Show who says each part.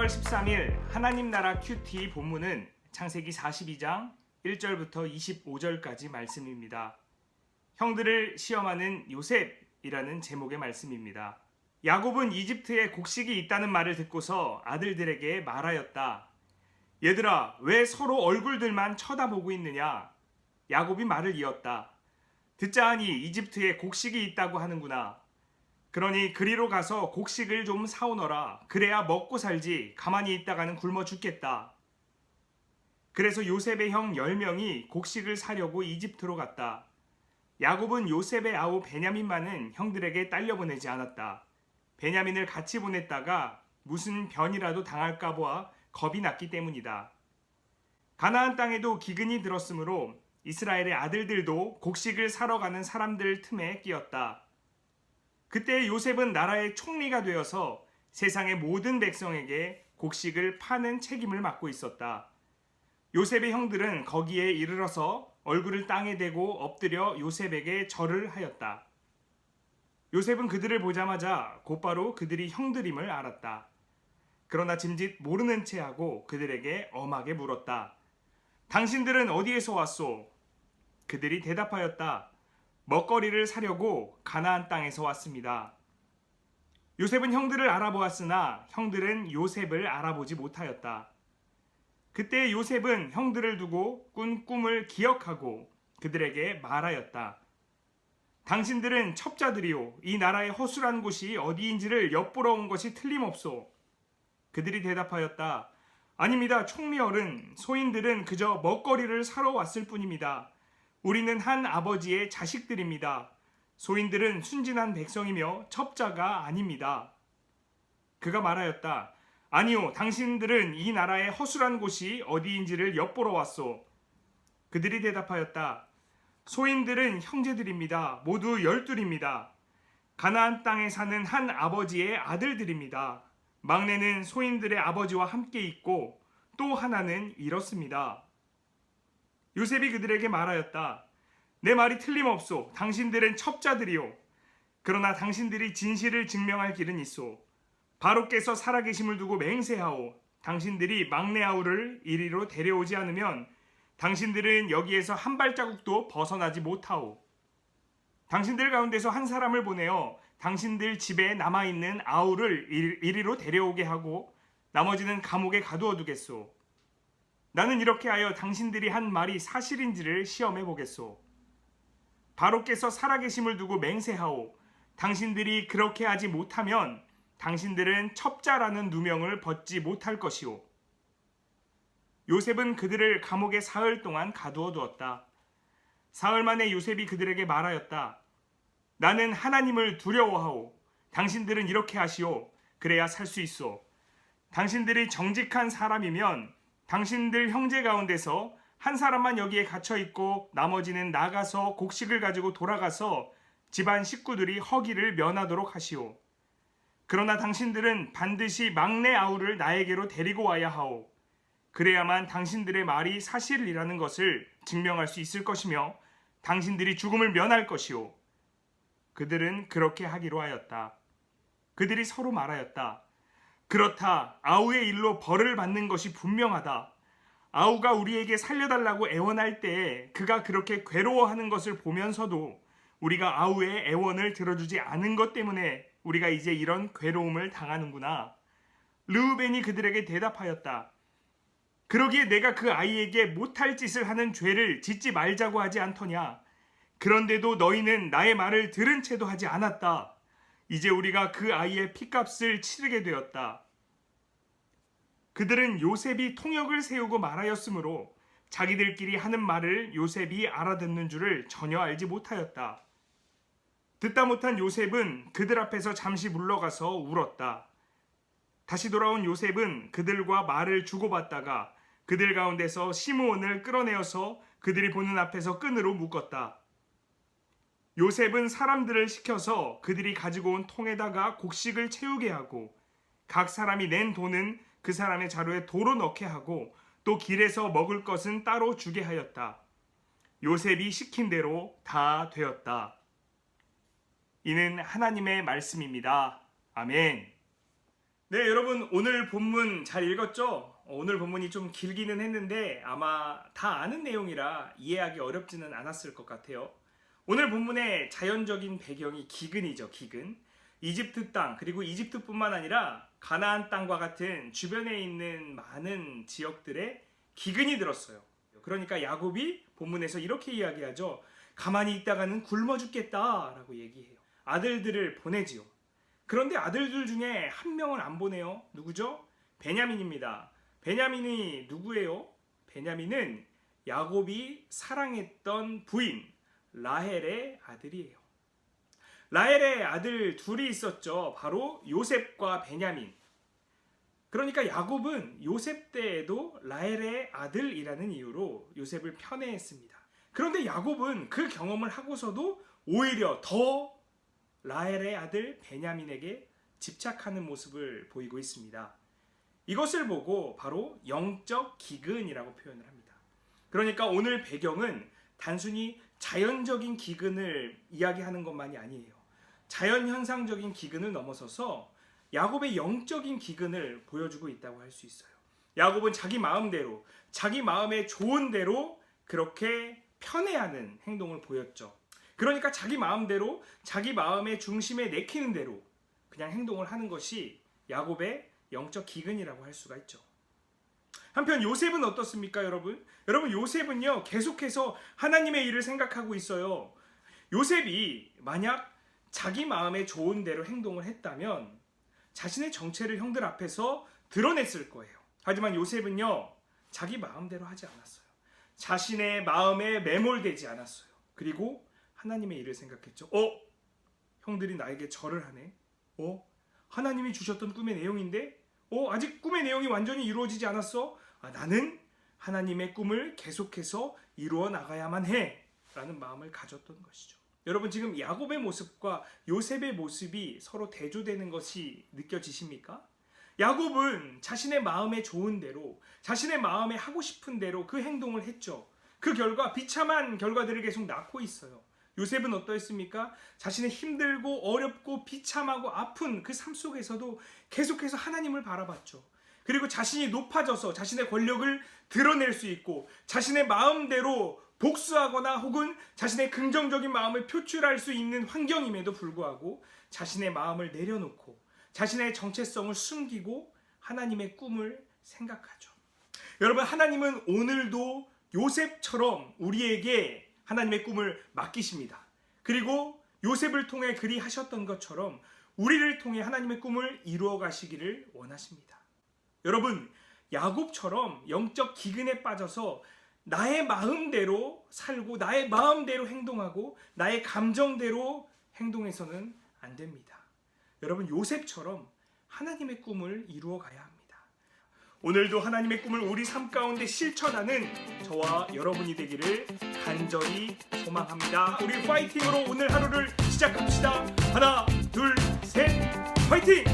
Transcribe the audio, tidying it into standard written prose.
Speaker 1: 4월 13일 하나님 나라 큐티 본문은 창세기 42장 1절부터 25절까지 말씀입니다. 형들을 시험하는 요셉이라는 제목의 말씀입니다. 야곱은 이집트에 곡식이 있다는 말을 듣고서 아들들에게 말하였다. 얘들아, 왜 서로 얼굴들만 쳐다보고 있느냐? 야곱이 말을 이었다. 듣자 하니 이집트에 곡식이 있다고 하는구나. 그러니 그리로 가서 곡식을 좀 사오너라. 그래야 먹고 살지. 가만히 있다가는 굶어 죽겠다. 그래서 요셉의 형 10명이 곡식을 사려고 이집트로 갔다. 야곱은 요셉의 아우 베냐민만은 형들에게 딸려보내지 않았다. 베냐민을 같이 보냈다가 무슨 변이라도 당할까 보아 겁이 났기 때문이다. 가나안 땅에도 기근이 들었으므로 이스라엘의 아들들도 곡식을 사러 가는 사람들 틈에 끼었다. 그때 요셉은 나라의 총리가 되어서 세상의 모든 백성에게 곡식을 파는 책임을 맡고 있었다. 요셉의 형들은 거기에 이르러서 얼굴을 땅에 대고 엎드려 요셉에게 절을 하였다. 요셉은 그들을 보자마자 곧바로 그들이 형들임을 알았다. 그러나 짐짓 모르는 체하고 그들에게 엄하게 물었다. 당신들은 어디에서 왔소? 그들이 대답하였다. 먹거리를 사려고 가나안 땅에서 왔습니다. 요셉은 형들을 알아보았으나 형들은 요셉을 알아보지 못하였다. 그때 요셉은 형들을 두고 꾼 꿈을 기억하고 그들에게 말하였다. 당신들은 첩자들이요, 이 나라의 허술한 곳이 어디인지를 엿보러 온 것이 틀림없소. 그들이 대답하였다. 아닙니다, 총리어른. 소인들은 그저 먹거리를 사러 왔을 뿐입니다. 우리는 한 아버지의 자식들입니다. 소인들은 순진한 백성이며 첩자가 아닙니다. 그가 말하였다. 아니요, 당신들은 이 나라의 허술한 곳이 어디인지를 엿보러 왔소. 그들이 대답하였다. 소인들은 형제들입니다. 모두 12입니다. 가나안 땅에 사는 한 아버지의 아들들입니다. 막내는 소인들의 아버지와 함께 있고 또 하나는 이렇습니다. 요셉이 그들에게 말하였다. 내 말이 틀림없소. 당신들은 첩자들이요. 그러나 당신들이 진실을 증명할 길은 있소. 바로께서 살아계심을 두고 맹세하오. 당신들이 막내 아우를 이리로 데려오지 않으면 당신들은 여기에서 한 발자국도 벗어나지 못하오. 당신들 가운데서 한 사람을 보내어 당신들 집에 남아있는 아우를 이리로 데려오게 하고 나머지는 감옥에 가두어 두겠소. 나는 이렇게 하여 당신들이 한 말이 사실인지를 시험해 보겠소. 바로께서 살아계심을 두고 맹세하오. 당신들이 그렇게 하지 못하면 당신들은 첩자라는 누명을 벗지 못할 것이오. 요셉은 그들을 감옥에 사흘 동안 가두어 두었다. 사흘 만에 요셉이 그들에게 말하였다. 나는 하나님을 두려워하오. 당신들은 이렇게 하시오. 그래야 살 수 있어. 당신들이 정직한 사람이면 당신들 형제 가운데서 한 사람만 여기에 갇혀 있고 나머지는 나가서 곡식을 가지고 돌아가서 집안 식구들이 허기를 면하도록 하시오. 그러나 당신들은 반드시 막내 아우를 나에게로 데리고 와야 하오. 그래야만 당신들의 말이 사실이라는 것을 증명할 수 있을 것이며 당신들이 죽음을 면할 것이오. 그들은 그렇게 하기로 하였다. 그들이 서로 말하였다. 그렇다. 아우의 일로 벌을 받는 것이 분명하다. 아우가 우리에게 살려달라고 애원할 때에 그가 그렇게 괴로워하는 것을 보면서도 우리가 아우의 애원을 들어주지 않은 것 때문에 우리가 이제 이런 괴로움을 당하는구나. 르우벤이 그들에게 대답하였다. 그러기에 내가 그 아이에게 못할 짓을 하는 죄를 짓지 말자고 하지 않더냐. 그런데도 너희는 나의 말을 들은 채도 하지 않았다. 이제 우리가 그 아이의 핏값을 치르게 되었다. 그들은 요셉이 통역을 세우고 말하였으므로 자기들끼리 하는 말을 요셉이 알아듣는 줄을 전혀 알지 못하였다. 듣다 못한 요셉은 그들 앞에서 잠시 물러가서 울었다. 다시 돌아온 요셉은 그들과 말을 주고받다가 그들 가운데서 시므온을 끌어내어서 그들이 보는 앞에서 끈으로 묶었다. 요셉은 사람들을 시켜서 그들이 가지고 온 통에다가 곡식을 채우게 하고 각 사람이 낸 돈은 그 사람의 자루에 도로 넣게 하고 또 길에서 먹을 것은 따로 주게 하였다. 요셉이 시킨 대로 다 되었다. 이는 하나님의 말씀입니다. 아멘. 네, 여러분 오늘 본문 잘 읽었죠? 오늘 본문이 좀 길기는 했는데 아마 다 아는 내용이라 이해하기 어렵지는 않았을 것 같아요. 오늘 본문의 자연적인 배경이 기근이죠, 기근. 이집트 땅, 그리고 이집트뿐만 아니라 가나안 땅과 같은 주변에 있는 많은 지역들에 기근이 들었어요. 그러니까 야곱이 본문에서 이렇게 이야기하죠. 가만히 있다가는 굶어 죽겠다라고 얘기해요. 아들들을 보내지요. 그런데 아들들 중에 한 명을 안 보내요. 누구죠? 베냐민입니다. 베냐민이 누구예요? 베냐민은 야곱이 사랑했던 부인 라헬의 아들이에요. 라헬의 아들 둘이 있었죠. 바로 요셉과 베냐민. 그러니까 야곱은 요셉 때에도 라헬의 아들이라는 이유로 요셉을 편애했습니다. 그런데 야곱은 그 경험을 하고서도 오히려 더 라헬의 아들 베냐민에게 집착하는 모습을 보이고 있습니다. 이것을 보고 바로 영적 기근이라고 표현을 합니다. 그러니까 오늘 배경은 단순히 자연적인 기근을 이야기하는 것만이 아니에요. 자연현상적인 기근을 넘어서서 야곱의 영적인 기근을 보여주고 있다고 할 수 있어요. 야곱은 자기 마음대로, 자기 마음에 좋은 대로 그렇게 편애하는 행동을 보였죠. 그러니까 자기 마음대로, 자기 마음의 중심에 내키는 대로 그냥 행동을 하는 것이 야곱의 영적 기근이라고 할 수가 있죠. 한편 요셉은 어떻습니까, 여러분? 여러분, 요셉은요, 계속해서 하나님의 일을 생각하고 있어요. 요셉이 만약 자기 마음에 좋은 대로 행동을 했다면 자신의 정체를 형들 앞에서 드러냈을 거예요. 하지만 요셉은요, 자기 마음대로 하지 않았어요. 자신의 마음에 매몰되지 않았어요. 그리고 하나님의 일을 생각했죠. 형들이 나에게 절을 하네. 하나님이 주셨던 꿈의 내용인데 아직 꿈의 내용이 완전히 이루어지지 않았어. 나는 하나님의 꿈을 계속해서 이루어 나가야만 해 라는 마음을 가졌던 것이죠. 여러분, 지금 야곱의 모습과 요셉의 모습이 서로 대조되는 것이 느껴지십니까? 야곱은 자신의 마음에 좋은 대로, 자신의 마음에 하고 싶은 대로 그 행동을 했죠. 그 결과 비참한 결과들을 계속 낳고 있어요. 요셉은 어떠했습니까? 자신의 힘들고 어렵고 비참하고 아픈 그 삶 속에서도 계속해서 하나님을 바라봤죠. 그리고 자신이 높아져서 자신의 권력을 드러낼 수 있고 자신의 마음대로 복수하거나 혹은 자신의 긍정적인 마음을 표출할 수 있는 환경임에도 불구하고 자신의 마음을 내려놓고 자신의 정체성을 숨기고 하나님의 꿈을 생각하죠. 여러분, 하나님은 오늘도 요셉처럼 우리에게 하나님의 꿈을 맡기십니다. 그리고 요셉을 통해 그리 하셨던 것처럼 우리를 통해 하나님의 꿈을 이루어 가시기를 원하십니다. 여러분, 야곱처럼 영적 기근에 빠져서 나의 마음대로 살고 나의 마음대로 행동하고 나의 감정대로 행동해서는 안 됩니다. 여러분, 요셉처럼 하나님의 꿈을 이루어 가야 합니다. 오늘도 하나님의 꿈을 우리 삶 가운데 실천하는 저와 여러분이 되기를 간절히 소망합니다. 우리 파이팅으로 오늘 하루를 시작합시다. 하나, 둘, 셋, 파이팅!